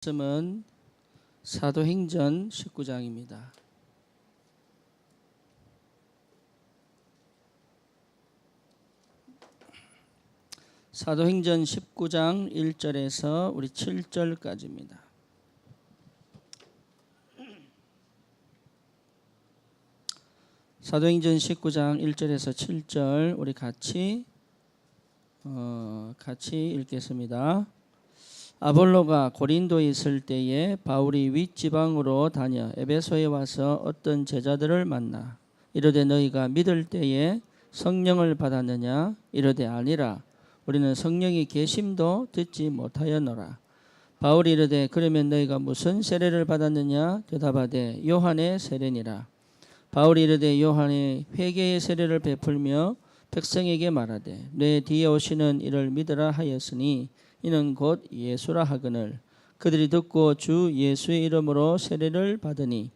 말씀은 사도행전 19장입니다. 사도행전 19장 1절에서 우리 7절까지입니다. 사도행전 19장 1절에서 7절 우리 같이 읽겠습니다. 아볼로가 고린도에 있을 때에 바울이 윗지방으로 다녀 에베소에 와서 어떤 제자들을 만나 이르되 너희가 믿을 때에 성령을 받았느냐? 이르되 아니라 우리는 성령이 계심도 듣지 못하였노라. 바울이 이르되 그러면 너희가 무슨 세례를 받았느냐? 대답하되 요한의 세례니라. 바울이 이르되 요한의 회개의 세례를 베풀며 백성에게 말하되 내 뒤에 오시는 이를 믿으라 하였으니 이는 곧 예수라 하거늘 그들이 듣고 주 예수의 이름으로 세례를 받으니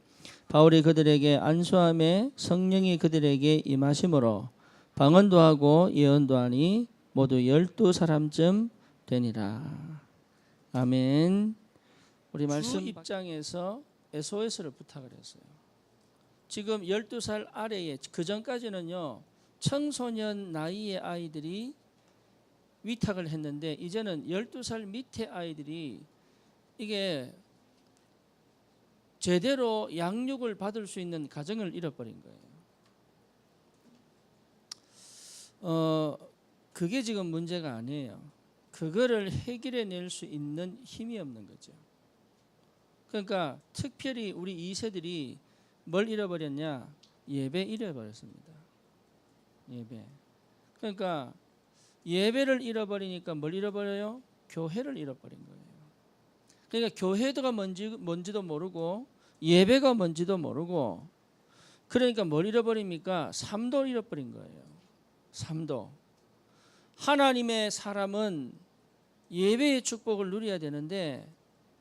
바울이 그들에게 안수함에 성령이 그들에게 임하심으로 방언도 하고 예언도 하니 모두 12사람쯤 되니라. 아멘. 우리 말씀 입장에서 SOS를 부탁을 했어요. 지금 12살 아래에 그 전까지는요 청소년 나이의 아이들이 위탁을 했는데 이제는 12살 밑에 아이들이 이게 제대로 양육을 받을 수 있는 가정을 잃어버린 거예요. 그게 지금 문제가 아니에요. 그거를 해결해 낼 수 있는 힘이 없는 거죠. 그러니까 특별히 우리 2세들이 뭘 잃어버렸냐? 예배 잃어버렸습니다. 예배. 그러니까 예배를 잃어버리니까 뭘 잃어버려요? 교회를 잃어버린 거예요. 그러니까 교회도가 뭔지도 모르고 예배가 뭔지도 모르고 그러니까 뭘 잃어버립니까? 삶도 잃어버린 거예요. 삶도. 하나님의 사람은 예배의 축복을 누려야 되는데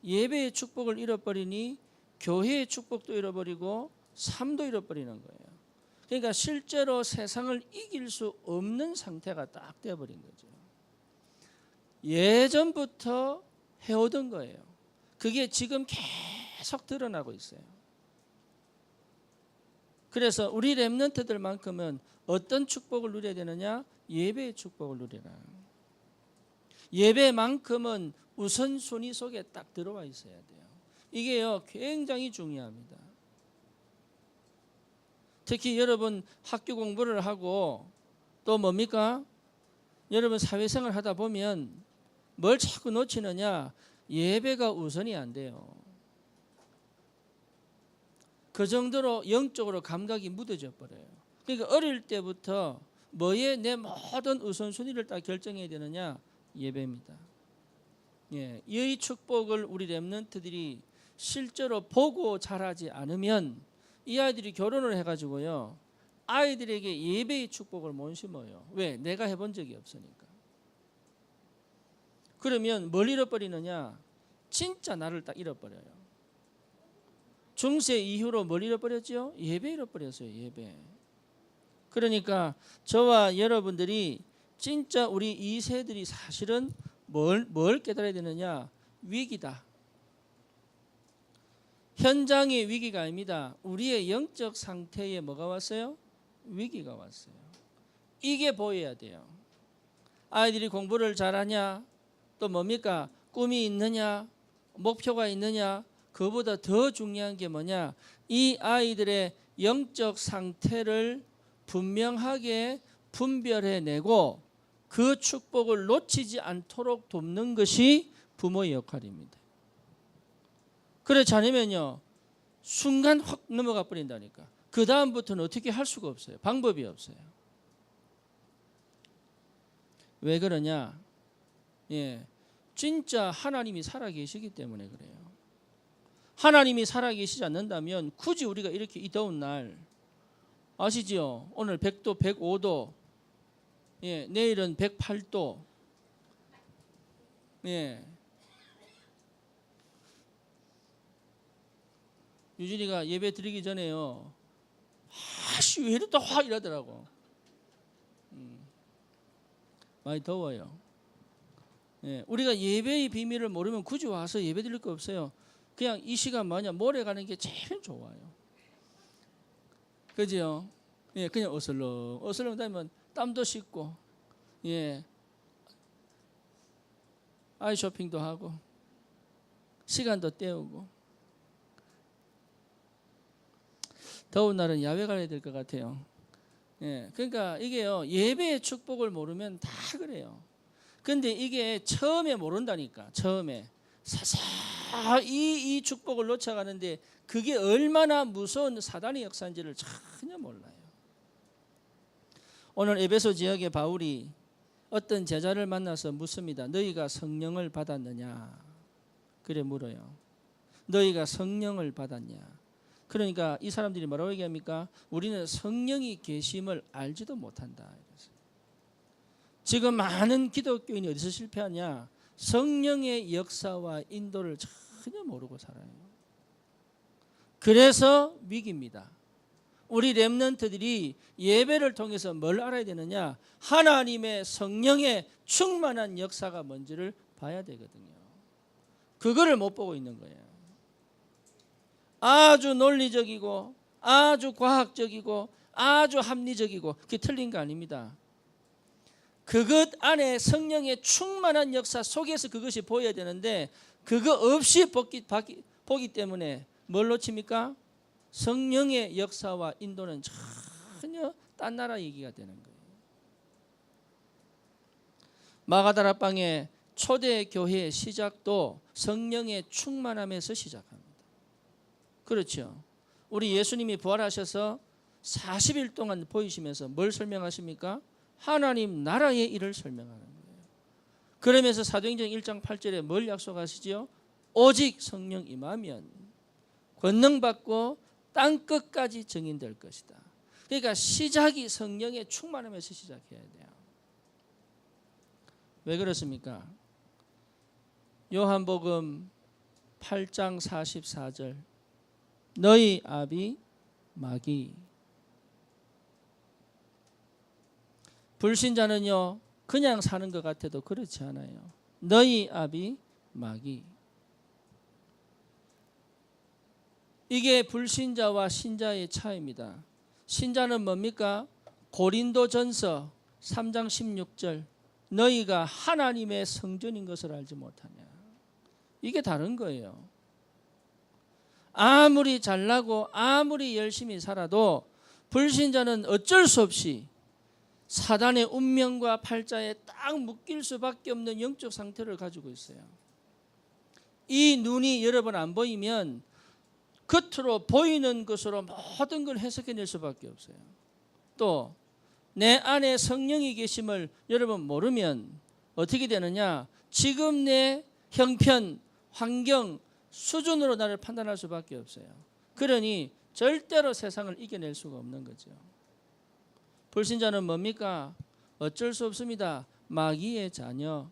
예배의 축복을 잃어버리니 교회의 축복도 잃어버리고 삶도 잃어버리는 거예요. 그러니까 실제로 세상을 이길 수 없는 상태가 딱 되어버린 거죠. 예전부터 해오던 거예요. 그게 지금 계속 드러나고 있어요. 그래서 우리 렘넌트들만큼은 어떤 축복을 누려야 되느냐? 예배의 축복을 누리라. 예배만큼은 우선순위 속에 딱 들어와 있어야 돼요. 이게요 굉장히 중요합니다. 특히 여러분 학교 공부를 하고 또 뭡니까? 여러분 사회생활 하다 보면 뭘 자꾸 놓치느냐? 예배가 우선이 안 돼요. 그 정도로 영적으로 감각이 무뎌져 버려요. 그러니까 어릴 때부터 뭐에 내 모든 우선순위를 딱 결정해야 되느냐? 예배입니다. 예, 이 축복을 우리 렘넌트들이 실제로 보고 자라지 않으면 이 아이들이 결혼을 해가지고요 아이들에게 예배의 축복을 못 심어요. 왜? 내가 해본 적이 없으니까. 그러면 뭘 잃어버리느냐? 진짜 나를 딱 잃어버려요. 중세 이후로 뭘 잃어버렸죠? 예배 잃어버렸어요. 예배. 그러니까 저와 여러분들이 진짜 우리 2세들이 사실은 뭘 깨달아야 되느냐? 위기다. 현장의 위기가 아닙니다. 우리의 영적 상태에 뭐가 왔어요? 위기가 왔어요. 이게 보여야 돼요. 아이들이 공부를 잘하냐? 또 뭡니까? 꿈이 있느냐? 목표가 있느냐? 그보다 더 중요한 게 뭐냐? 이 아이들의 영적 상태를 분명하게 분별해내고 그 축복을 놓치지 않도록 돕는 것이 부모의 역할입니다. 그렇지 않으면요 순간 확 넘어가 버린다니까. 그 다음부터는 어떻게 할 수가 없어요. 방법이 없어요. 왜 그러냐? 예, 진짜 하나님이 살아계시기 때문에 그래요. 하나님이 살아계시지 않는다면 굳이 우리가 이렇게 이 더운 날 아시죠? 오늘 100도 105도 예, 내일은 108도 예. 유진이가 예배 드리기 전에요 아씨 왜 이렇다 확 이러더라고. 많이 더워요. 예, 우리가 예배의 비밀을 모르면 굳이 와서 예배 드릴 거 없어요. 그냥 이 시간 모레 가는 게 제일 좋아요. 그죠? 예, 그냥 어슬렁 다니면 땀도 씻고, 예, 아이 쇼핑도 하고, 시간도 때우고. 더운 날은 야외 가야 될 것 같아요. 예, 그러니까 이게요, 예배의 축복을 모르면 다 그래요. 근데 이게 처음에 모른다니까. 처음에 이 축복을 놓쳐가는데 그게 얼마나 무서운 사단의 역사인지를 전혀 몰라요. 오늘 에베소 지역의 바울이 어떤 제자를 만나서 묻습니다. 너희가 성령을 받았느냐? 그래 물어요. 너희가 성령을 받았냐? 그러니까 이 사람들이 뭐라고 얘기합니까? 우리는 성령이 계심을 알지도 못한다. 지금 많은 기독교인이 어디서 실패하냐? 성령의 역사와 인도를 전혀 모르고 살아요. 그래서 위기입니다. 우리 렘넌트들이 예배를 통해서 뭘 알아야 되느냐? 하나님의 성령의 충만한 역사가 뭔지를 봐야 되거든요. 그거를 못 보고 있는 거예요. 아주 논리적이고 아주 과학적이고 아주 합리적이고 그게 틀린 거 아닙니다. 그것 안에 성령의 충만한 역사 속에서 그것이 보여야 되는데 그거 없이 보기 때문에 뭘 놓칩니까? 성령의 역사와 인도는 전혀 딴 나라 얘기가 되는 거예요. 마가다라 방의 초대 교회의 시작도 성령의 충만함에서 시작합니다. 그렇죠. 우리 예수님이 부활하셔서 40일 동안 보이시면서 뭘 설명하십니까? 하나님 나라의 일을 설명하는 거예요. 그러면서 사도행전 1장 8절에 뭘 약속하시죠? 오직 성령 임하면 권능 받고 땅 끝까지 증인될 것이다. 그러니까 시작이 성령의 충만함에서 시작해야 돼요. 왜 그렇습니까? 요한복음 8장 44절 너희 아비 마귀. 불신자는요 그냥 사는 것 같아도 그렇지 않아요. 너희 아비 마귀. 이게 불신자와 신자의 차이입니다. 신자는 뭡니까? 고린도전서 3장 16절 너희가 하나님의 성전인 것을 알지 못하냐. 이게 다른 거예요. 아무리 잘나고 아무리 열심히 살아도 불신자는 어쩔 수 없이 사단의 운명과 팔자에 딱 묶일 수밖에 없는 영적 상태를 가지고 있어요. 이 눈이 여러분 안 보이면 겉으로 보이는 것으로 모든 걸 해석해낼 수밖에 없어요. 또 내 안에 성령이 계심을 여러분 모르면 어떻게 되느냐? 지금 내 형편, 환경, 수준으로 나를 판단할 수밖에 없어요. 그러니 절대로 세상을 이겨낼 수가 없는 거죠. 불신자는 뭡니까? 어쩔 수 없습니다. 마귀의 자녀.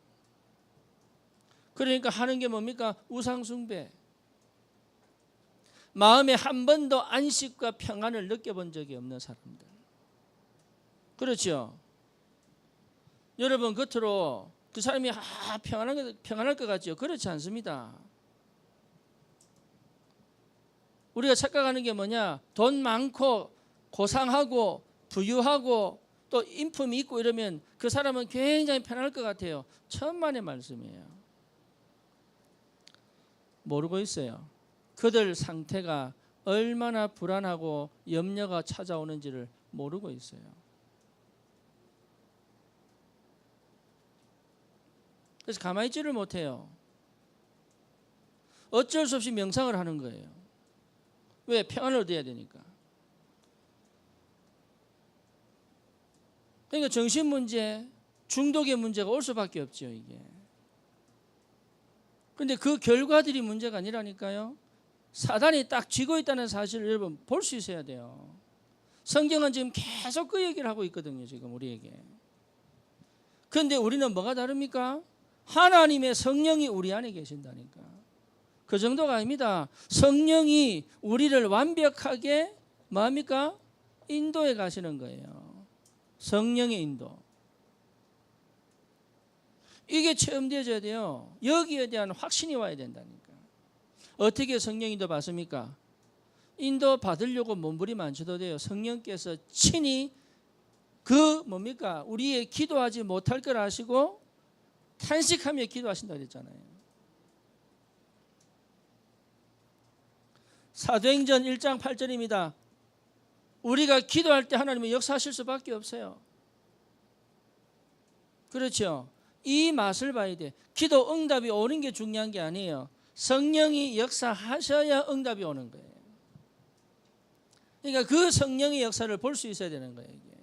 그러니까 하는 게 뭡니까? 우상숭배. 마음에 한 번도 안식과 평안을 느껴본 적이 없는 사람들. 그렇죠? 여러분 겉으로 그 사람이 평안할 것 같죠? 그렇지 않습니다. 우리가 착각하는 게 뭐냐? 돈 많고 고상하고 부유하고 또 인품이 있고 이러면 그 사람은 굉장히 편할 것 같아요. 천만의 말씀이에요. 모르고 있어요. 그들 상태가 얼마나 불안하고 염려가 찾아오는지를 모르고 있어요. 그래서 가만히 있지를 못해요. 어쩔 수 없이 명상을 하는 거예요. 왜? 평안을 얻어야 되니까. 그러니까 정신 문제, 중독의 문제가 올 수밖에 없죠, 이게. 그런데 그 결과들이 문제가 아니라니까요. 사단이 딱 쥐고 있다는 사실을 여러분 볼 수 있어야 돼요. 성경은 지금 계속 그 얘기를 하고 있거든요, 지금 우리에게. 그런데 우리는 뭐가 다릅니까? 하나님의 성령이 우리 안에 계신다니까. 그 정도가 아닙니다. 성령이 우리를 완벽하게 뭡니까? 인도해 가시는 거예요. 성령의 인도. 이게 체험되어져야 돼요. 여기에 대한 확신이 와야 된다니까. 어떻게 성령 인도 받습니까? 인도 받으려고 몸부림만 쳐도 돼요. 성령께서 친히 그 뭡니까? 우리의 기도하지 못할 걸 아시고 탄식하며 기도하신다 그랬잖아요. 사도행전 1장 8절입니다. 우리가 기도할 때 하나님은 역사하실 수밖에 없어요. 그렇죠. 이 맛을 봐야 돼. 기도 응답이 오는 게 중요한 게 아니에요. 성령이 역사하셔야 응답이 오는 거예요. 그러니까 그 성령의 역사를 볼 수 있어야 되는 거예요. 이게.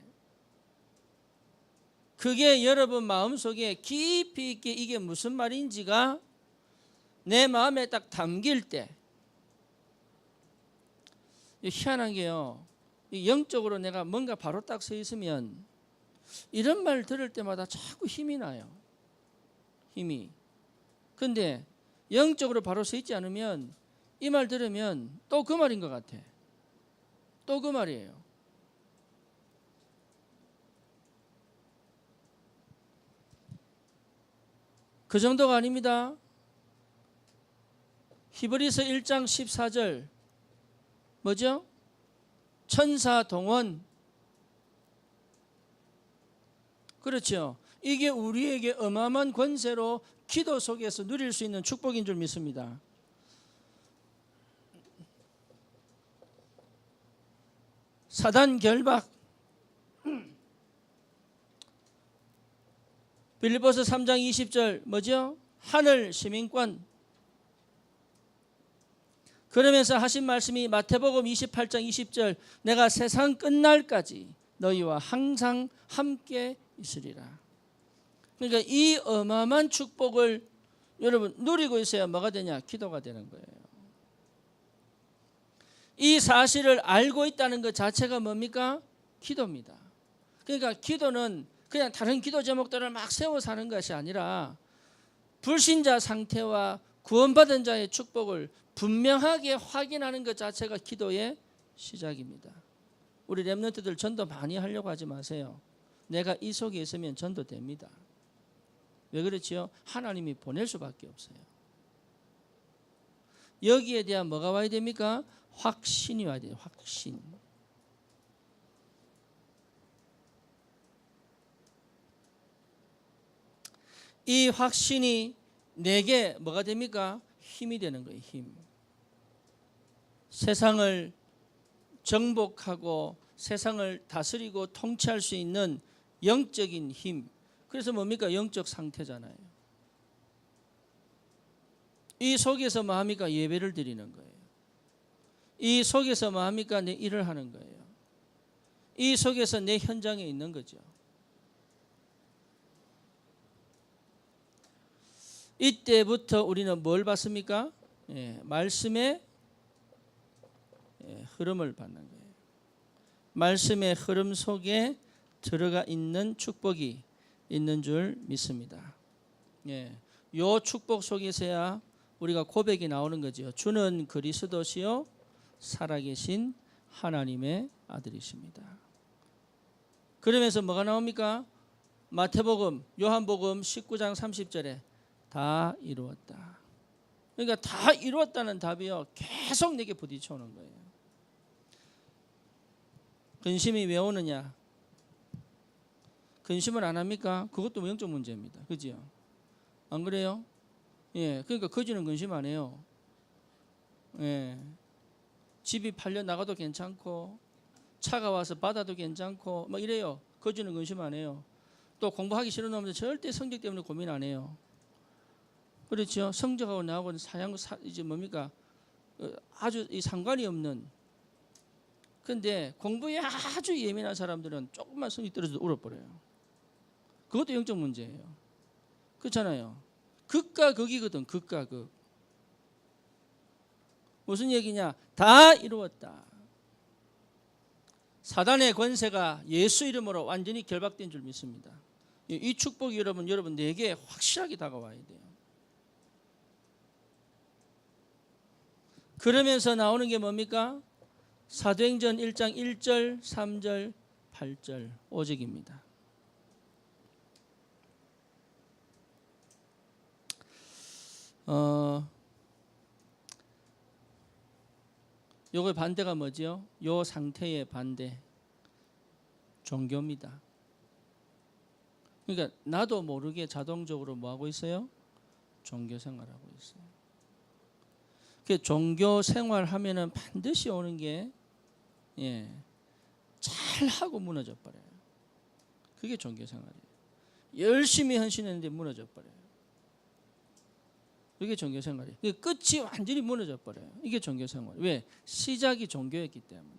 그게 여러분 마음속에 깊이 있게 이게 무슨 말인지가 내 마음에 딱 담길 때, 희한한 게요, 영적으로 내가 뭔가 바로 딱 서 있으면 이런 말 들을 때마다 자꾸 힘이 나요. 힘이. 근데 영적으로 바로 서 있지 않으면 이 말 들으면 또 그 말인 것 같아. 또 그 말이에요. 그 정도가 아닙니다. 히브리서 1장 14절 뭐죠? 천사 동원. 그렇죠. 이게 우리에게 어마어마한 권세로 기도 속에서 누릴 수 있는 축복인 줄 믿습니다. 사단 결박. 빌립보서 3장 20절 뭐죠? 하늘 시민권. 그러면서 하신 말씀이 마태복음 28장 20절 내가 세상 끝날까지 너희와 항상 함께 있으리라. 그러니까 이 어마어마한 축복을 여러분 누리고 있어야 뭐가 되냐? 기도가 되는 거예요. 이 사실을 알고 있다는 것 자체가 뭡니까? 기도입니다. 그러니까 기도는 그냥 다른 기도 제목들을 막 세워 사는 것이 아니라 불신자 상태와 구원받은 자의 축복을 분명하게 확인하는 것 자체가 기도의 시작입니다. 우리 렘넌트들 전도 많이 하려고 하지 마세요. 내가 이 속에 있으면 전도됩니다. 왜 그렇지요? 하나님이 보낼 수밖에 없어요. 여기에 대한 뭐가 와야 됩니까? 확신이 와야 돼요. 확신. 이 확신이 내게 뭐가 됩니까? 힘이 되는 거예요. 힘. 세상을 정복하고 세상을 다스리고 통치할 수 있는 영적인 힘. 그래서 뭡니까? 영적 상태잖아요. 이 속에서 뭐 합니까? 예배를 드리는 거예요. 이 속에서 뭐 합니까? 내 일을 하는 거예요. 이 속에서 내 현장에 있는 거죠. 이때부터 우리는 뭘 받습니까? 말씀의 흐름을 받는 거예요. 말씀의 흐름 속에 들어가 있는 축복이 있는 줄 믿습니다. 요 축복 속에서야 우리가 고백이 나오는 거죠. 주는 그리스도시요 살아계신 하나님의 아들이십니다. 그러면서 뭐가 나옵니까? 마태복음, 요한복음 19장 30절에 다 이루었다. 그러니까 다 이루었다는 답이요 계속 내게 부딪혀오는 거예요. 근심이 왜 오느냐? 근심을 안 합니까? 그것도 영적 문제입니다. 그죠? 안 그래요? 그러니까 거지는 근심 안 해요. 집이 팔려 나가도 괜찮고 차가 와서 받아도 괜찮고 막 이래요. 거지는 근심 안 해요. 또 공부하기 싫은 놈들 절대 성적 때문에 고민 안 해요. 그렇죠? 성적하고 나하고는 이제 뭡니까? 아주 상관이 없는. 근데 공부에 아주 예민한 사람들은 조금만 성적 떨어져도 울어버려요. 그것도 영적 문제예요. 그렇잖아요. 극과 극이거든. 극과 극. 무슨 얘기냐? 다 이루었다. 사단의 권세가 예수 이름으로 완전히 결박된 줄 믿습니다. 이 축복이 여러분 내게 확실하게 다가와야 돼요. 그러면서 나오는 게 뭡니까? 사도행전 1장 1절, 3절, 8절, 5절입니다. 요거 반대가 뭐지요? 요 상태의 반대 종교입니다. 그러니까 나도 모르게 자동적으로 뭐 하고 있어요? 종교 생활하고 있어요. 그 종교 생활하면은 반드시 오는 게 잘 하고 무너져 버려요. 그게 종교 생활이에요. 열심히 헌신했는데 무너져 버려요. 이게 종교 생활이에요. 끝이 완전히 무너져 버려요. 이게 종교 생활. 왜? 시작이 종교였기 때문에.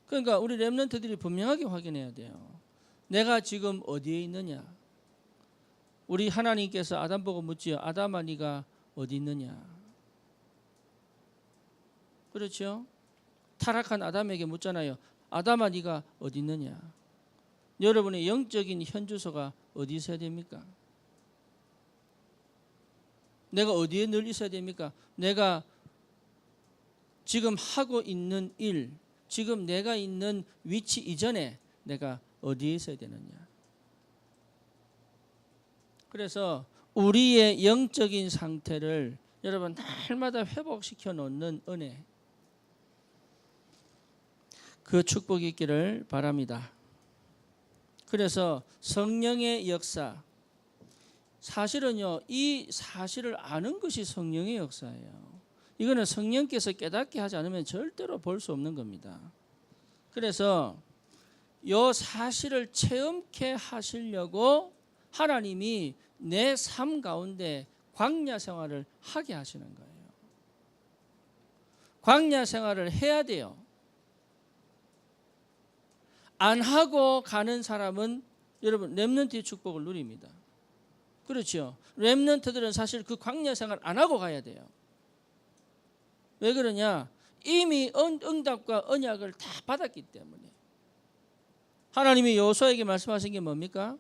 그러니까 우리 렘넌트들이 분명하게 확인해야 돼요. 내가 지금 어디에 있느냐? 우리 하나님께서 아담 보고 묻지요. 아담아 네가 어디 있느냐? 그렇죠? 타락한 아담에게 묻잖아요. 아담아 네가 어디 있느냐? 여러분의 영적인 현주소가 어디 있어야 됩니까? 내가 어디에 늘 있어야 됩니까? 내가 지금 하고 있는 일, 지금 내가 있는 위치 이전에 내가 어디에 있어야 되느냐? 그래서 우리의 영적인 상태를 여러분 날마다 회복시켜 놓는 은혜, 그 축복이 있기를 바랍니다. 그래서 성령의 역사, 사실은요, 이 사실을 아는 것이 성령의 역사예요. 이거는 성령께서 깨닫게 하지 않으면 절대로 볼 수 없는 겁니다. 그래서 이 사실을 체험케 하시려고 하나님이 내 삶 가운데 광야 생활을 하게 하시는 거예요. 광야 생활을 해야 돼요. 안 하고 가는 사람은 여러분 렘넌트의 축복을 누립니다. 그렇죠. 렘넌트들은 사실 그 광야 생활 안 하고 가야 돼요. 왜 그러냐? 이미 응답과 언약을 다 받았기 때문에. 하나님이 여호수아에게 말씀하신 게 뭡니까?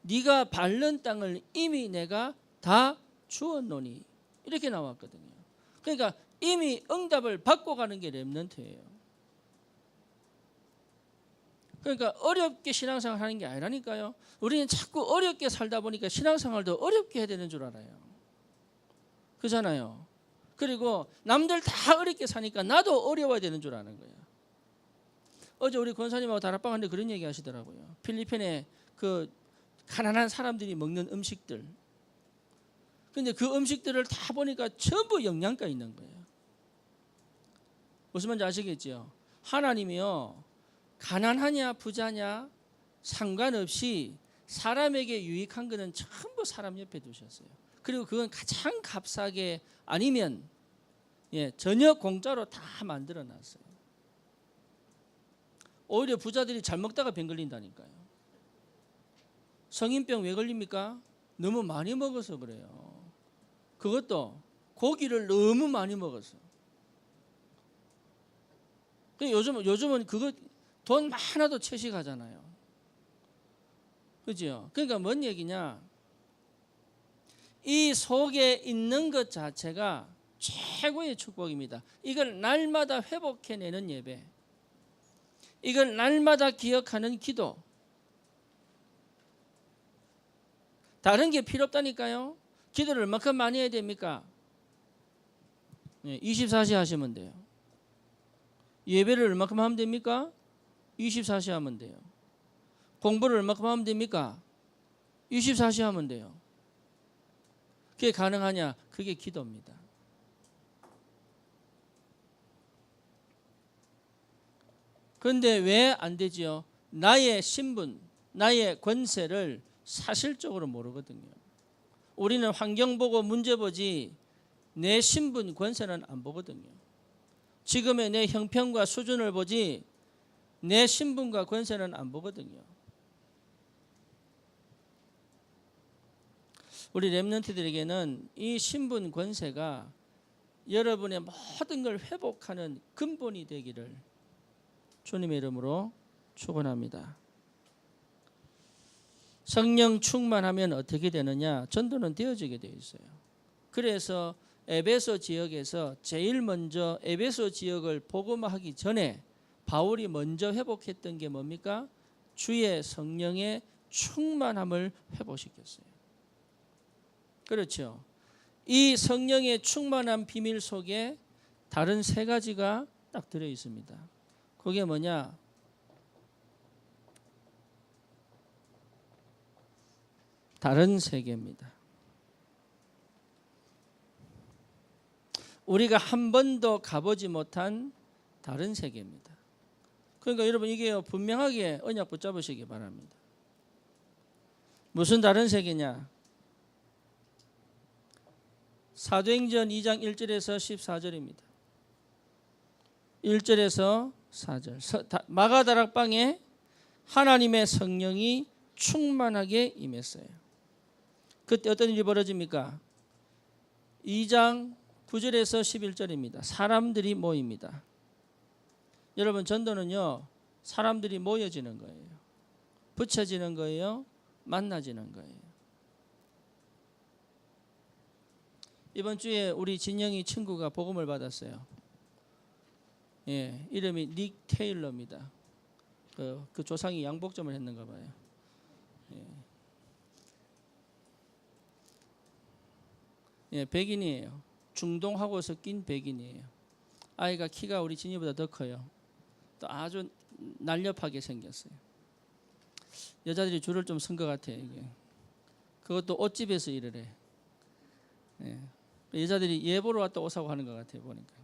네가 밟는 땅을 이미 내가 다 주었노니, 이렇게 나왔거든요. 그러니까 이미 응답을 받고 가는 게 렘넌트예요. 그러니까 어렵게 신앙생활 하는 게 아니라니까요. 우리는 자꾸 어렵게 살다 보니까 신앙생활도 어렵게 해야 되는 줄 알아요. 그잖아요. 그리고 남들 다 어렵게 사니까 나도 어려워야 되는 줄 아는 거예요. 어제 우리 권사님하고 다락방 하는데 그런 얘기 하시더라고요. 필리핀에 그 가난한 사람들이 먹는 음식들. 근데 그 음식들을 다 보니까 전부 영양가 있는 거예요. 무슨 말인지 아시겠죠? 하나님이요, 가난하냐 부자냐 상관없이 사람에게 유익한 거는 전부 사람 옆에 두셨어요. 그리고 그건 가장 값싸게 아니면 전혀 공짜로 다 만들어 놨어요. 오히려 부자들이 잘 먹다가 병 걸린다니까요. 성인병 왜 걸립니까? 너무 많이 먹어서 그래요. 그것도 고기를 너무 많이 먹어서. 요즘은 그거 돈 많아도 채식하잖아요. 그죠? 그러니까 뭔 얘기냐? 이 속에 있는 것 자체가 최고의 축복입니다. 이걸 날마다 회복해내는 예배, 이걸 날마다 기억하는 기도, 다른 게 필요 없다니까요. 기도를 얼마큼 많이 해야 됩니까? 24시 하시면 돼요. 예배를 얼마큼 하면 됩니까? 24시 하면 돼요. 공부를 얼마큼 하면 됩니까? 24시 하면 돼요. 그게 가능하냐? 그게 기도입니다. 그런데 왜 안 되지요? 나의 신분, 나의 권세를 사실적으로 모르거든요. 우리는 환경 보고 문제 보지 내 신분, 권세는 안 보거든요. 지금의 내 형편과 수준을 보지 내 신분과 권세는 안 보거든요. 우리 렘넌트들에게는 이 신분, 권세가 여러분의 모든 걸 회복하는 근본이 되기를 주님의 이름으로 축원합니다. 성령 충만하면 어떻게 되느냐? 전도는 되어지게 되어 있어요. 그래서 에베소 지역에서 제일 먼저 에베소 지역을 복음화하기 전에 바울이 먼저 회복했던 게 뭡니까? 주의 성령의 충만함을 회복시켰어요. 그렇죠. 이 성령의 충만한 비밀 속에 다른 세 가지가 딱 들어 있습니다. 그게 뭐냐? 다른 세계입니다. 우리가 한 번도 가보지 못한 다른 세계입니다. 그러니까 여러분 이게 분명하게 언약 붙잡으시기 바랍니다. 무슨 다른 세계냐? 사도행전 2장 1절에서 14절입니다. 1절에서 4절. 마가다락방에 하나님의 성령이 충만하게 임했어요. 그때 어떤 일이 벌어집니까? 2장 9절에서 11절입니다. 사람들이 모입니다. 여러분 전도는요, 사람들이 모여지는 거예요. 붙여지는 거예요. 만나지는 거예요. 이번 주에 우리 진영이 친구가 복음을 받았어요. 예, 이름이 닉 테일러입니다. 그 조상이 양복점을 했는가 봐요. 예, 백인이에요. 중동하고 섞인 백인이에요. 아이가 키가 우리 진이보다 더 커요. 또 아주 날렵하게 생겼어요. 여자들이 줄을 좀 선 것 같아요. 이게. 그것도 옷집에서 일을 해. 예. 여자들이 예보로 왔다 옷 사고 하는 것 같아요. 보니까.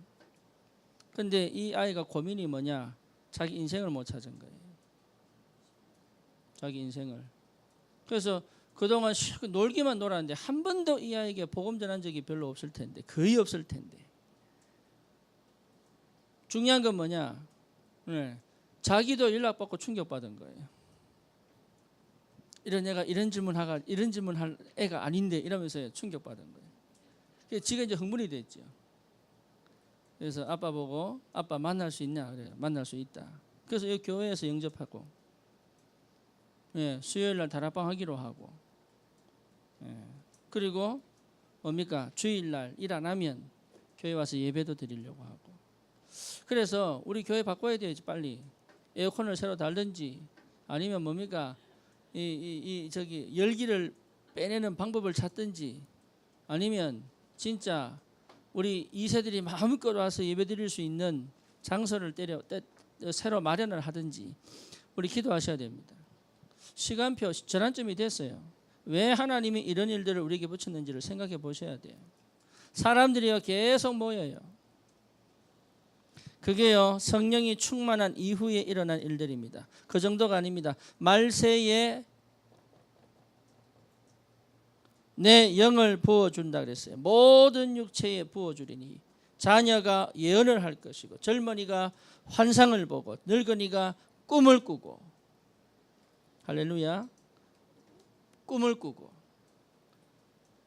근데 이 아이가 고민이 뭐냐? 자기 인생을 못 찾은 거예요. 자기 인생을. 그래서 그동안 놀기만 놀았는데 한 번도 이 아이에게 복음 전한 적이 별로 없을 텐데, 거의 없을 텐데. 중요한 건 뭐냐? 네. 자기도 연락받고 충격받은 거예요. 이런 애가 이런 질문할 애가 아닌데 이러면서 충격받은 거예요. 지가 이제 흥분이 됐죠. 그래서 아빠 보고 아빠 만날 수 있냐? 그래요. 만날 수 있다. 그래서 여기 교회에서 영접하고, 예, 수요일 날 다락방 하기로 하고, 예, 그리고 뭡니까? 주일 날 일 안 하면 교회 와서 예배도 드리려고 하고. 그래서 우리 교회 바꿔야 되지 빨리. 에어컨을 새로 달든지 아니면 뭡니까? 저기 열기를 빼내는 방법을 찾든지 아니면 진짜 우리 2세들이 마음껏 와서 예배드릴 수 있는 장소를 새로 마련을 하든지 우리 기도하셔야 됩니다. 시간표 전환점이 됐어요. 왜 하나님이 이런 일들을 우리에게 붙였는지를 생각해 보셔야 돼요. 사람들이요 계속 모여요. 그게요 성령이 충만한 이후에 일어난 일들입니다. 그 정도가 아닙니다. 말세에 내 영을 부어준다 그랬어요. 모든 육체에 부어주리니 자녀가 예언을 할 것이고 젊은이가 환상을 보고 늙은이가 꿈을 꾸고, 할렐루야, 꿈을 꾸고,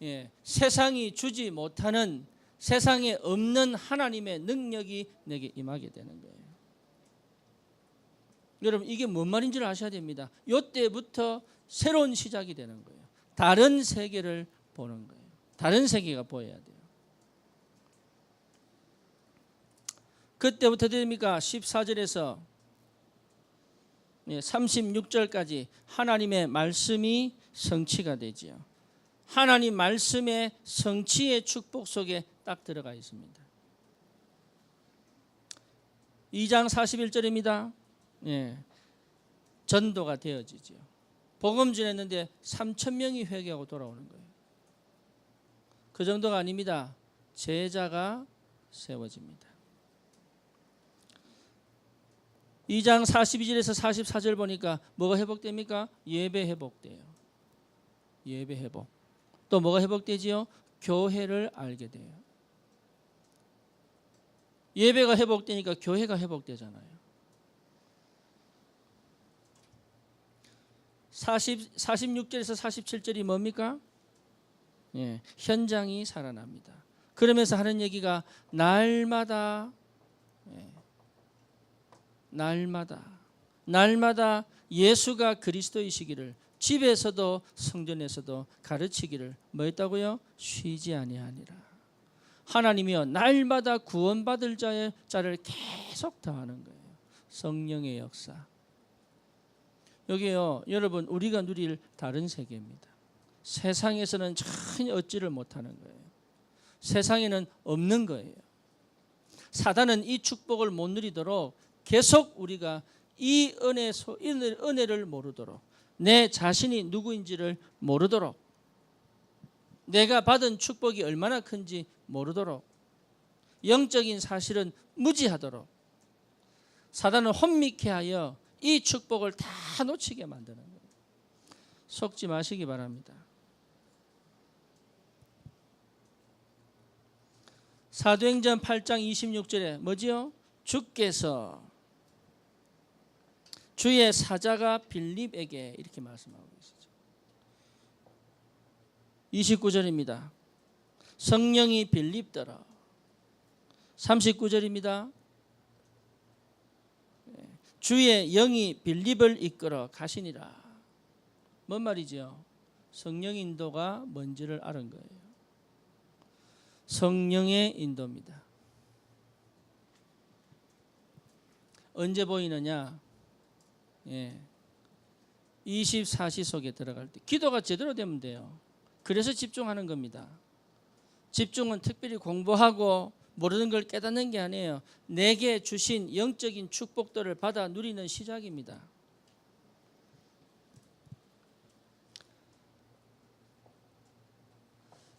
예, 세상이 주지 못하는, 세상에 없는 하나님의 능력이 내게 임하게 되는 거예요. 여러분 이게 뭔 말인지를 아셔야 됩니다. 이때부터 새로운 시작이 되는 거예요. 다른 세계를 보는 거예요. 다른 세계가 보여야 돼요. 그때부터 됩니까? 14절에서 36절까지 하나님의 말씀이 성취가 되지요. 하나님 말씀의 성취의 축복 속에 딱 들어가 있습니다. 2장 41절입니다. 예, 전도가 되어지죠. 복음 전했는데 3,000명이 회개하고 돌아오는 거예요. 그 정도가 아닙니다. 제자가 세워집니다. 2장 42절에서 44절 보니까 뭐가 회복됩니까? 예배 회복돼요. 예배 회복. 또 뭐가 회복되지요? 교회를 알게 돼요. 예배가 회복되니까 교회가 회복되잖아요. 46절에서 47절이 뭡니까? 예, 현장이 살아납니다. 그러면서 하는 얘기가 날마다, 예, 날마다 예수가 그리스도이시기를 집에서도 성전에서도 가르치기를 뭐 했다고요? 쉬지 아니하니라. 하나님이요 날마다 구원받을 자를 계속 더하는 거예요. 성령의 역사. 여기요 여러분 우리가 누릴 다른 세계입니다. 세상에서는 전혀 얻지를 못하는 거예요. 세상에는 없는 거예요. 사단은 이 축복을 못 누리도록 계속 우리가 이 은혜를 모르도록, 내 자신이 누구인지를 모르도록, 내가 받은 축복이 얼마나 큰지 모르도록, 영적인 사실은 무지하도록 사단은 혼미케 하여 이 축복을 다 놓치게 만드는 거예요. 속지 마시기 바랍니다. 사도행전 8장 26절에 뭐지요? 주께서 주의 사자가 빌립에게 이렇게 말씀하고 계시죠. 29절입니다. 성령이 빌립더러. 39절입니다. 주의 영이 빌립을 이끌어 가시니라. 뭔 말이죠? 성령 인도가 뭔지를 아는 거예요. 성령의 인도입니다. 언제 보이느냐? 24시 속에 들어갈 때. 기도가 제대로 되면 돼요. 그래서 집중하는 겁니다. 집중은 특별히 공부하고 모르는 걸 깨닫는 게 아니에요. 내게 주신 영적인 축복들을 받아 누리는 시작입니다.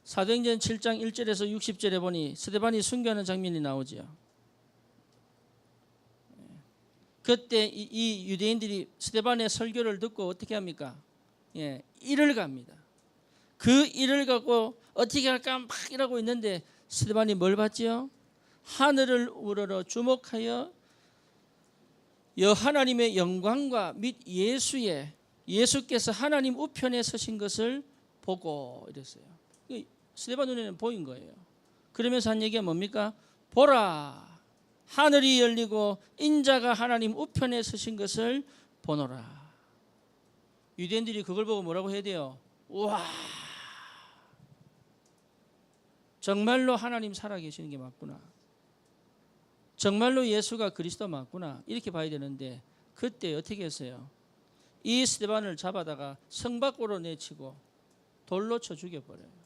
사도행전 7장 1절에서 60절에 보니 스데반이 순교하는 장면이 나오지요. 그때 이 유대인들이 스데반의 설교를 듣고 어떻게 합니까? 일을 갑니다. 그 일을 갖고 어떻게 할까 막 이러고 있는데 스데반이 뭘 봤지요? 하늘을 우러러 주목하여 하나님의 영광과 및 예수께서 하나님 우편에 서신 것을 보고 이랬어요. 스데반 눈에는 보인 거예요. 그러면서 한 얘기가 뭡니까? 보라, 하늘이 열리고 인자가 하나님 우편에 서신 것을 보노라. 유대인들이 그걸 보고 뭐라고 해야 돼요? 와, 정말로 하나님 살아계시는 게 맞구나. 정말로 예수가 그리스도 맞구나. 이렇게 봐야 되는데 그때 어떻게 했어요? 이 스데반을 잡아다가 성 밖으로 내치고 돌로 쳐 죽여버려요.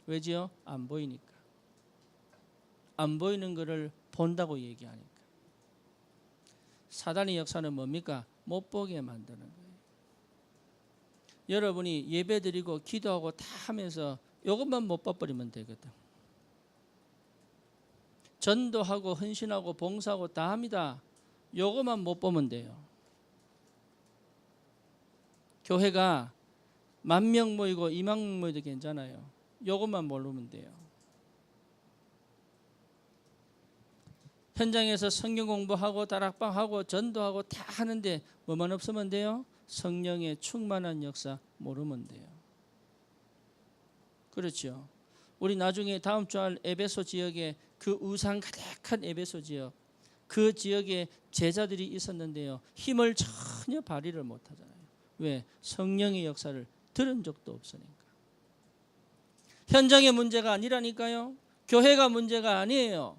왜지요? 안 보이니까. 안 보이는 것을 본다고 얘기하니까. 사단의 역사는 뭡니까? 못 보게 만드는 거예요. 여러분이 예배 드리고 기도하고 다 하면서 이것만 못 봐버리면 되거든. 전도하고 헌신하고 봉사하고 다 합니다. 이것만 못 보면 돼요. 교회가 10,000명 모이고 20,000명 모여도 괜찮아요. 이것만 모르면 돼요. 현장에서 성경 공부하고 다락방하고 전도하고 다 하는데 뭐만 없으면 돼요? 성령의 충만한 역사 모르면 돼요. 그렇죠. 우리 나중에 다음 주 할 에베소 지역에 그 우상 가득한 에베소 지역, 그 지역에 제자들이 있었는데요. 힘을 전혀 발휘를 못하잖아요. 왜? 성령의 역사를 들은 적도 없으니까. 현장의 문제가 아니라니까요. 교회가 문제가 아니에요.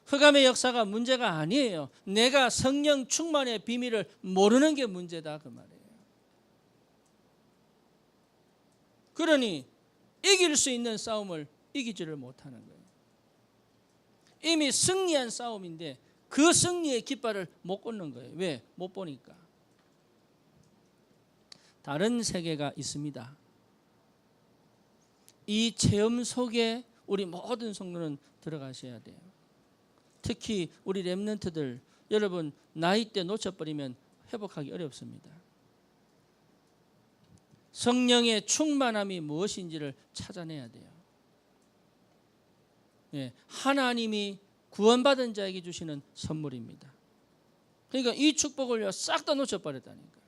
흑암의 역사가 문제가 아니에요. 내가 성령 충만의 비밀을 모르는 게 문제다 그 말이에요. 그러니 이길 수 있는 싸움을 이기지를 못하는 거예요. 이미 승리한 싸움인데 그 승리의 깃발을 못 꽂는 거예요. 왜? 못 보니까. 다른 세계가 있습니다. 이 체험 속에 우리 모든 성도는 들어가셔야 돼요. 특히 우리 렘넌트들, 여러분 나이 때 놓쳐버리면 회복하기 어렵습니다. 성령의 충만함이 무엇인지를 찾아내야 돼요. 하나님이 구원받은 자에게 주시는 선물입니다. 그러니까 이 축복을 싹 다 놓쳐버렸다니까.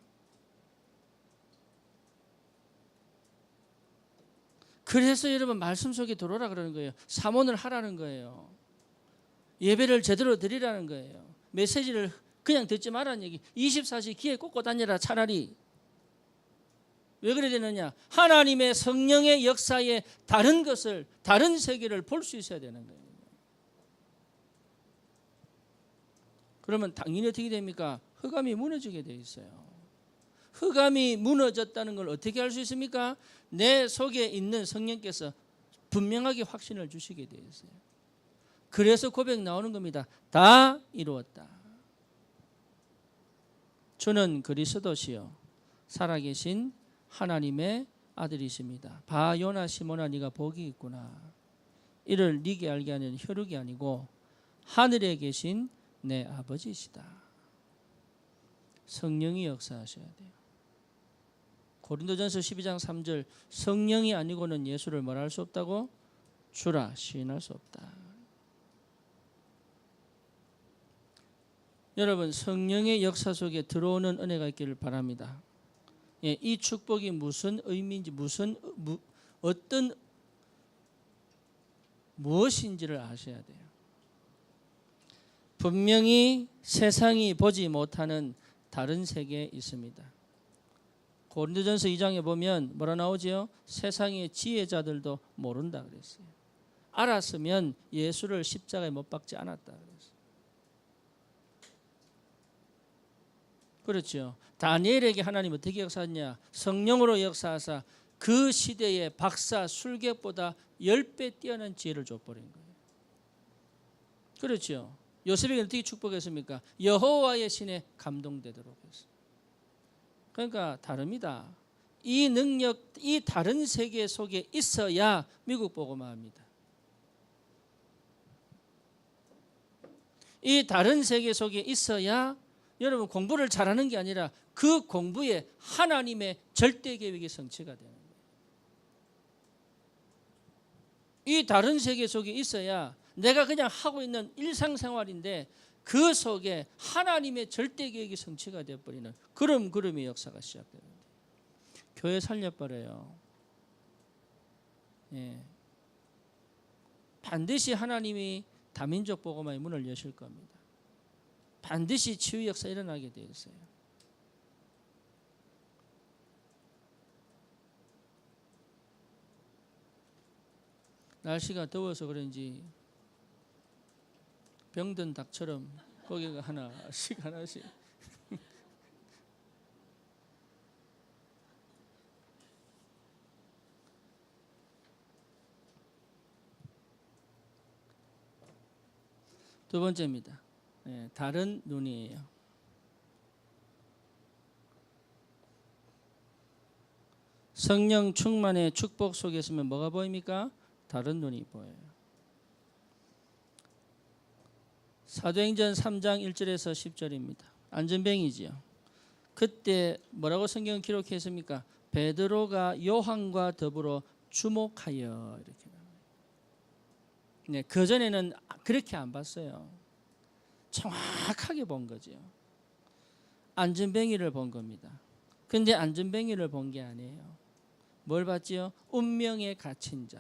그래서 여러분 말씀 속에 들어오라 그러는 거예요. 사모를 하라는 거예요. 예배를 제대로 드리라는 거예요. 메시지를 그냥 듣지 말라는 얘기. 24시 귀에 꽂고 다니라 차라리. 왜 그래야 되느냐? 하나님의 성령의 역사에 다른 것을, 다른 세계를 볼 수 있어야 되는 거예요. 그러면 당연히 어떻게 됩니까? 흑암이 무너지게 돼 있어요. 흑암이 무너졌다는 걸 어떻게 알 수 있습니까? 내 속에 있는 성령께서 분명하게 확신을 주시게 되어 있어요. 그래서 고백 나오는 겁니다. 다 이루었다. 주는 그리스도시요 살아계신 하나님의 아들이십니다. 바 요나 시몬아 네가 복이 있구나. 이를 네게 알게 하는 혈육이 아니고 하늘에 계신 내 아버지시다. 성령이 역사하셔야 돼요. 고린도전서 12장 3절 성령이 아니고는 예수를 말할 수 없다고? 주라 시인할 수 없다. 여러분 성령의 역사 속에 들어오는 은혜가 있기를 바랍니다. 예, 이 축복이 무슨 의미인지 어떤 무엇인지를 아셔야 돼요. 분명히 세상이 보지 못하는 다른 세계에 있습니다. 고린도전서 2장에 보면 뭐라 나오지요? 세상의 지혜자들도 모른다 그랬어요. 알았으면 예수를 십자가에 못 박지 않았다 그랬어요. 그렇죠. 다니엘에게 하나님 어떻게 역사하냐? 성령으로 역사하사 그 시대의 박사 술객보다 10배 뛰어난 지혜를 줘버린 거예요. 그렇죠. 요셉에게 어떻게 축복했습니까? 여호와의 신에 감동되도록 했어요. 그러니까 다릅니다. 이 능력, 이 다른 세계 속에 있어야 미국 복음화합니다. 이 다른 세계 속에 있어야 여러분 공부를 잘하는 게 아니라 그 공부에 하나님의 절대 계획이 성취가 되는 거예요. 이 다른 세계 속에 있어야 내가 그냥 하고 있는 일상생활인데 그 속에 하나님의 절대 계획이 성취가 되어버리는 그름의 역사가 시작되는데 교회 살려버려요. 예. 반드시 하나님이 다민족 복음화의 문을 여실 겁니다. 반드시 치유 역사 일어나게 되어 있어요. 날씨가 더워서 그런지 병든 닭처럼 고개가 하나씩 두 번째입니다. 네, 다른 눈이에요. 성령 충만의 축복 속에 있으면 뭐가 보입니까? 다른 눈이 보여요. 사도행전 3장 1절에서 10절입니다. 안전뱅이지요. 그때 뭐라고 성경은 기록했습니까? 베드로가 요한과 더불어 주목하여 이렇게 나와요. 네, 그 전에는 그렇게 안 봤어요. 정확하게 본 거죠. 안전뱅이를 본 겁니다. 근데 안전뱅이를 본 게 아니에요. 뭘 봤지요? 운명에 갇힌 자.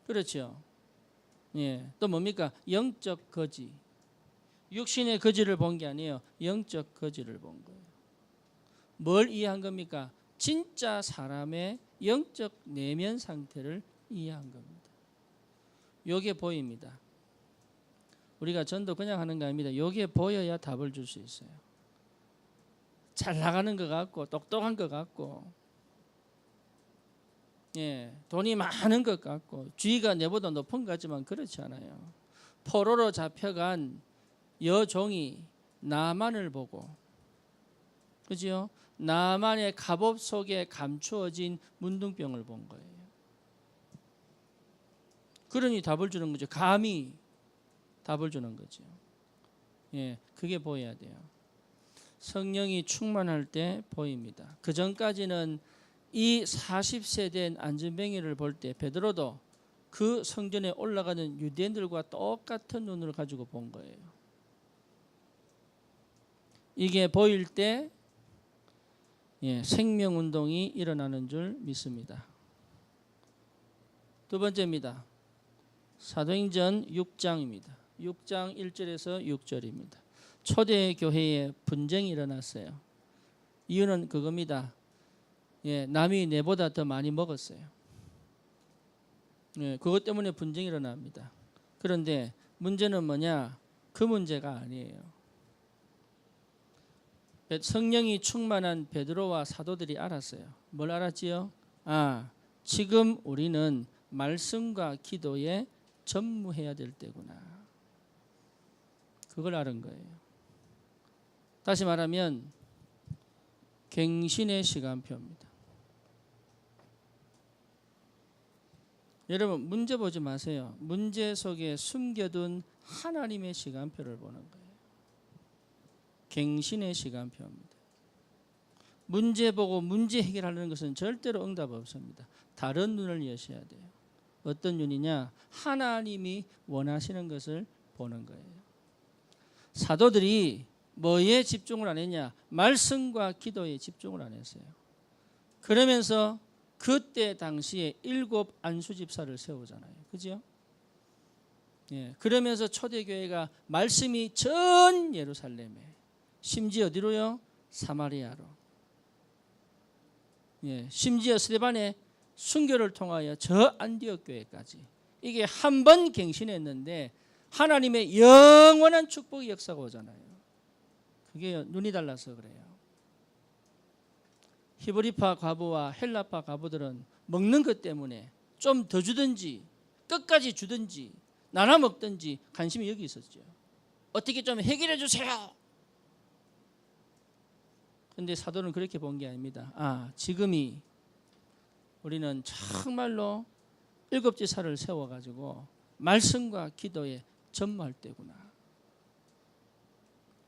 그렇죠. 예, 또 뭡니까? 영적 거지. 육신의 거지를 본 게 아니에요. 영적 거지를 본 거예요. 뭘 이해한 겁니까? 진짜 사람의 영적 내면 상태를 이해한 겁니다. 요게 보입니다. 우리가 전도 그냥 하는 거 아닙니다. 요게 보여야 답을 줄 수 있어요. 잘 나가는 것 같고 똑똑한 것 같고 예, 돈이 많은 것 같고 주위가 내보다 높은 것 같지만 그렇지 않아요. 포로로 잡혀간 여종이 나만을 보고 그죠? 나만의 갑옷 속에 감추어진 문둥병을 본 거예요. 그러니 답을 주는 거죠. 감히 답을 주는 거죠. 예, 그게 보여야 돼요. 성령이 충만할 때 보입니다. 그 전까지는 이 40세 된 안전뱅이를 볼 때 베드로도 그 성전에 올라가는 유대인들과 똑같은 눈을 가지고 본 거예요. 이게 보일 때 예, 생명운동이 일어나는 줄 믿습니다. 두 번째입니다. 사도행전 6장입니다. 6장 1절에서 6절입니다. 초대교회에 분쟁이 일어났어요. 이유는 그겁니다. 예, 남이 내보다 더 많이 먹었어요. 예, 그것 때문에 분쟁이 일어납니다. 그런데 문제는 뭐냐? 그 문제가 아니에요. 성령이 충만한 베드로와 사도들이 알았어요. 뭘 알았지요? 지금 우리는 말씀과 기도에 전무해야 될 때구나. 그걸 알은 거예요. 다시 말하면 갱신의 시간표입니다. 여러분 문제 보지 마세요. 문제 속에 숨겨둔 하나님의 시간표를 보는 거예요. 갱신의 시간표입니다. 문제 보고 문제 해결하는 것은 절대로 응답 없습니다. 다른 눈을 여셔야 돼요. 어떤 눈이냐? 하나님이 원하시는 것을 보는 거예요. 사도들이 뭐에 집중을 안 했냐? 말씀과 기도에 집중을 안 했어요. 그러면서 그때 당시에 7 안수집사를 세우잖아요. 그죠? 예, 그러면서 초대교회가 말씀이 전 예루살렘에, 심지어 어디로요? 사마리아로. 예, 심지어 스데반의 순교를 통하여 저 안디옥 교회까지. 이게 한 번 갱신했는데 하나님의 영원한 축복의 역사가 오잖아요. 그게 눈이 달라서 그래요. 히브리파 과부와 헬라파 과부들은 먹는 것 때문에 좀 더 주든지 끝까지 주든지 나눠 먹든지 관심이 여기 있었죠. 어떻게 좀 해결해 주세요. 그런데 사도는 그렇게 본 게 아닙니다. 지금이 우리는 정말로 7지사를 세워가지고 말씀과 기도에 전무할 때구나.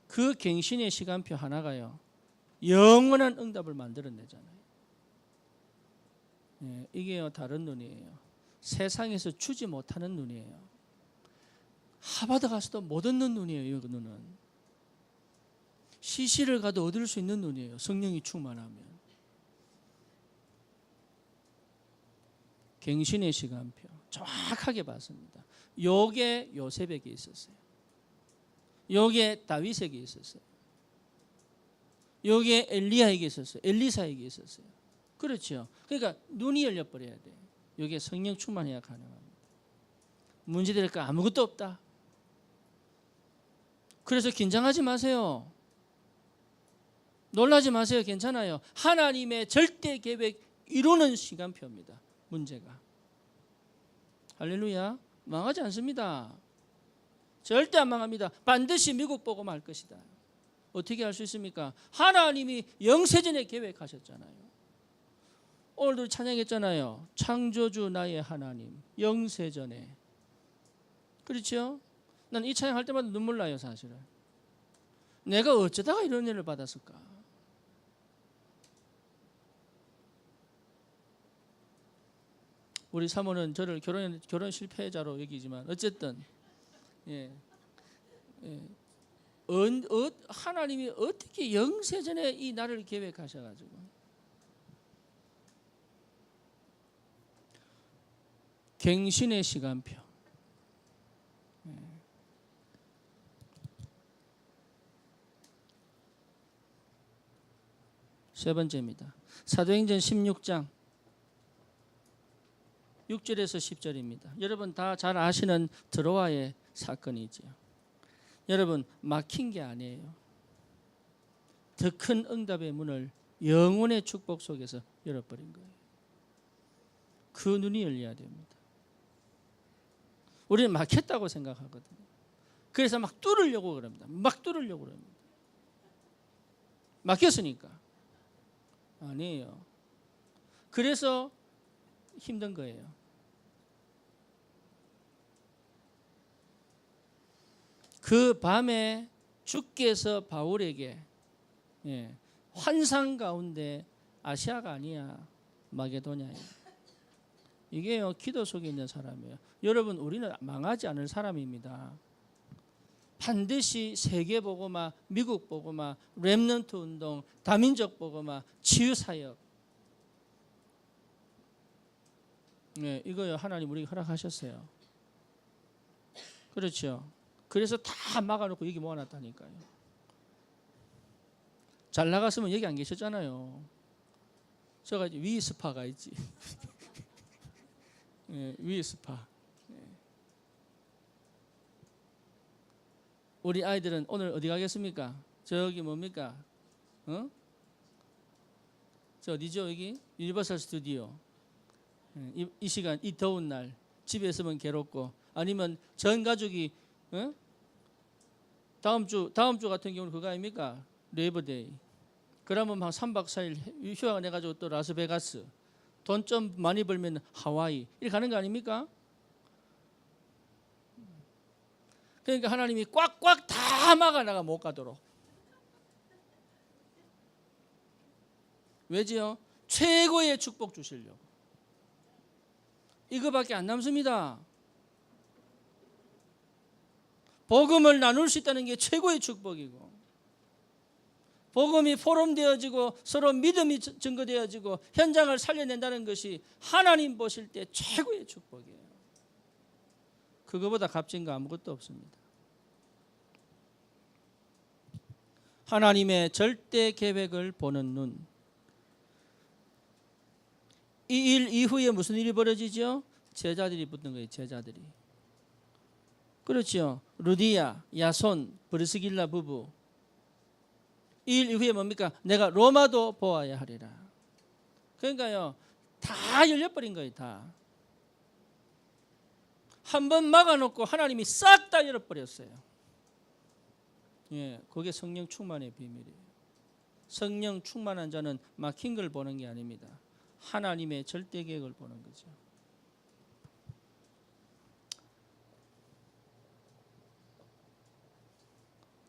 그 갱신의 시간표 하나가요, 영원한 응답을 만들어내잖아요. 예, 이게요 다른 눈이에요. 세상에서 주지 못하는 눈이에요. 하버드 가서도 못 얻는 눈이에요. 그 눈은 시시를 가도 얻을 수 있는 눈이에요. 성령이 충만하면. 갱신의 시간표 정확하게 봤습니다. 요게 요셉에게 있었어요. 요게 다윗에게 있었어요. 요게 엘리야에게 있었어요. 엘리사에게 있었어요. 그렇죠. 그러니까 눈이 열려버려야 돼. 요게 성령 충만해야 가능합니다. 문제될 거 아무것도 없다. 그래서 긴장하지 마세요. 놀라지 마세요. 괜찮아요. 하나님의 절대 계획 이루는 시간표입니다. 문제가. 할렐루야. 망하지 않습니다. 절대 안 망합니다. 반드시 미국 보고 말 것이다. 어떻게 할 수 있습니까? 하나님이 영세전에 계획하셨잖아요. 오늘도 찬양했잖아요. 창조주 나의 하나님 영세전에. 그렇죠? 난 이 찬양할 때마다 눈물 나요. 사실은 내가 어쩌다가 이런 일을 받았을까. 우리 사모는 저를 결혼 실패자로 여기지만 어쨌든 하나님이 어떻게 영세전에 이 나를 계획하셔가지고 갱신의 시간표. 세 번째입니다. 사도행전 16장 6절에서 10절입니다. 여러분 다 잘 아시는 드로아의 사건이죠. 여러분 막힌 게 아니에요. 더 큰 응답의 문을 영혼의 축복 속에서 열어버린 거예요. 그 눈이 열려야 됩니다. 우리는 막혔다고 생각하거든요. 그래서 막 뚫으려고 그럽니다. 막 뚫으려고 그럽니다. 막혔으니까. 아니에요. 그래서 힘든 거예요. 그 밤에 주께서 바울에게 환상 가운데 아시아가 아니야 마게도냐야. 이게요 기도 속에 있는 사람이에요. 여러분 우리는 망하지 않을 사람입니다. 반드시 세계 복음화, 미국 복음화, 렘넌트 운동, 다민족 복음화, 치유 사역. 이거요 하나님 우리에게 허락하셨어요. 그렇죠. 그래서 다 막아놓고 여기 모아놨다니까요. 잘 나갔으면 여기 안 계셨잖아요. 제가 이제 위스파가 있지. 위스파. 우리 아이들은 오늘 어디 가겠습니까? 저기 뭡니까? 저 어디죠 여기? 유니버설 스튜디오. 이 시간 이 더운 날 집에 있으면 괴롭고 아니면 전 가족이 다음 주 같은 경우는 그거 아닙니까? 레이버데이. 그러면 한 3박 4일 휴가 내가지고 또 라스베가스 돈 좀 많이 벌면 하와이 이렇게 가는 거 아닙니까? 그러니까 하나님이 꽉꽉 다 막아나가 못 가도록. 왜지요? 최고의 축복 주시려고. 이거밖에 안 남습니다. 복음을 나눌 수 있다는 게 최고의 축복이고 복음이 포럼되어지고 서로 믿음이 증거되어지고 현장을 살려낸다는 것이 하나님 보실 때 최고의 축복이에요. 그거보다 값진 거 아무것도 없습니다. 하나님의 절대 계획을 보는 눈. 이 일 이후에 무슨 일이 벌어지죠? 제자들이 붙는 거예요. 제자들이. 그렇죠. 루디아, 야손, 브리스길라 부부. 이 일 이후에 뭡니까? 내가 로마도 보아야 하리라. 그러니까요. 다 열려버린 거예요. 다. 한 번 막아놓고 하나님이 싹 다 열어버렸어요. 예, 그게 성령 충만의 비밀이에요. 성령 충만한 자는 막힌 걸 보는 게 아닙니다. 하나님의 절대 계획을 보는 거죠.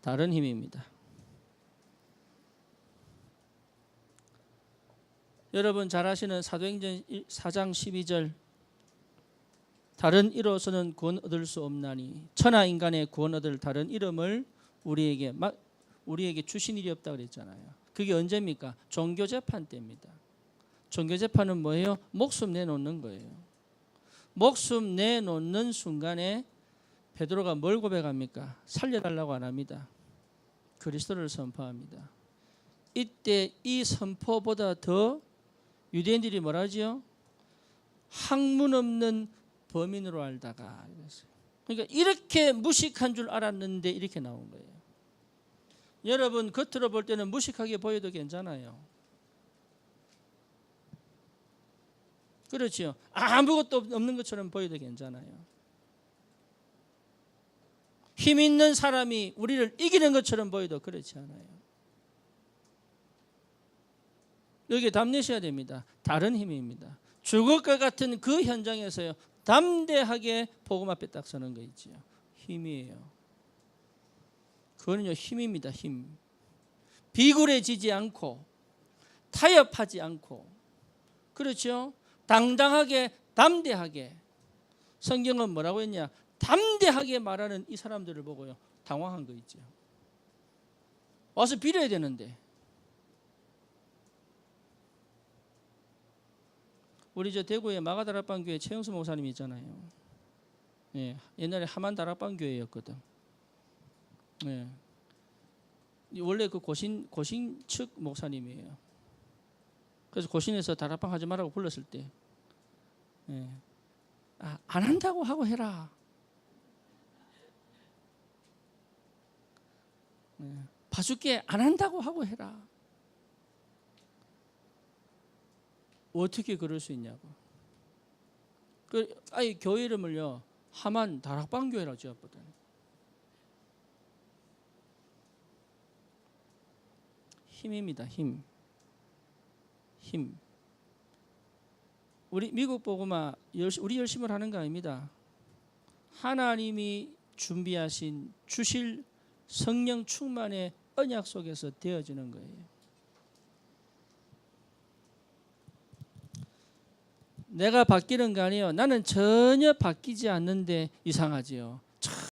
다른 힘입니다. 여러분 잘 아시는 사도행전 4장 12절 다른 이로서는 구원 얻을 수 없나니 천하 인간의 구원 얻을 다른 이름을 우리에게 주신 일이 없다 그랬잖아요. 그게 언제입니까? 종교재판 때입니다. 종교재판은 뭐예요? 목숨 내놓는 거예요. 목숨 내놓는 순간에 베드로가 뭘 고백합니까? 살려달라고 안 합니다. 그리스도를 선포합니다. 이때 이 선포보다 더 유대인들이 뭐라 하죠? 학문 없는 범인으로 알다가 이랬어요. 그러니까 이렇게 무식한 줄 알았는데 이렇게 나온 거예요. 여러분 겉으로 볼 때는 무식하게 보여도 괜찮아요. 그렇죠. 아무것도 없는 것처럼 보여도 괜찮아요. 힘 있는 사람이 우리를 이기는 것처럼 보여도 그렇지 않아요. 여기에 답내셔야 됩니다. 다른 힘입니다. 죽을 것 같은 그 현장에서요. 담대하게 복음 앞에 딱 서는 거 있지요. 힘이에요. 그거는요 힘입니다. 힘. 비굴해지지 않고 타협하지 않고 그렇죠. 당당하게 담대하게. 성경은 뭐라고 했냐? 담대하게 말하는 이 사람들을 보고요 당황한 거 있죠. 와서 빌어야 되는데. 우리 저 대구에 마가다락방 교회 최영수 목사님 있잖아요. 예, 옛날에 하만 다락방 교회였거든. 예, 원래 그 고신 측 목사님이에요. 그래서 고신에서 다락방 하지 말라고 불렀을 때, 예, 안 한다고 하고 해라. 예, 봐줄게 안 한다고 하고 해라. 어떻게 그럴 수 있냐고. 아예 교회 이름을요 하만 다락방 교회라고 지었거든. 힘입니다. 힘. 우리 미국 복음화 우리 열심을 하는 거 아닙니다. 하나님이 준비하신 주실 성령 충만의 언약 속에서 되어지는 거예요. 내가 바뀌는 거 아니에요. 나는 전혀 바뀌지 않는데 이상하지요.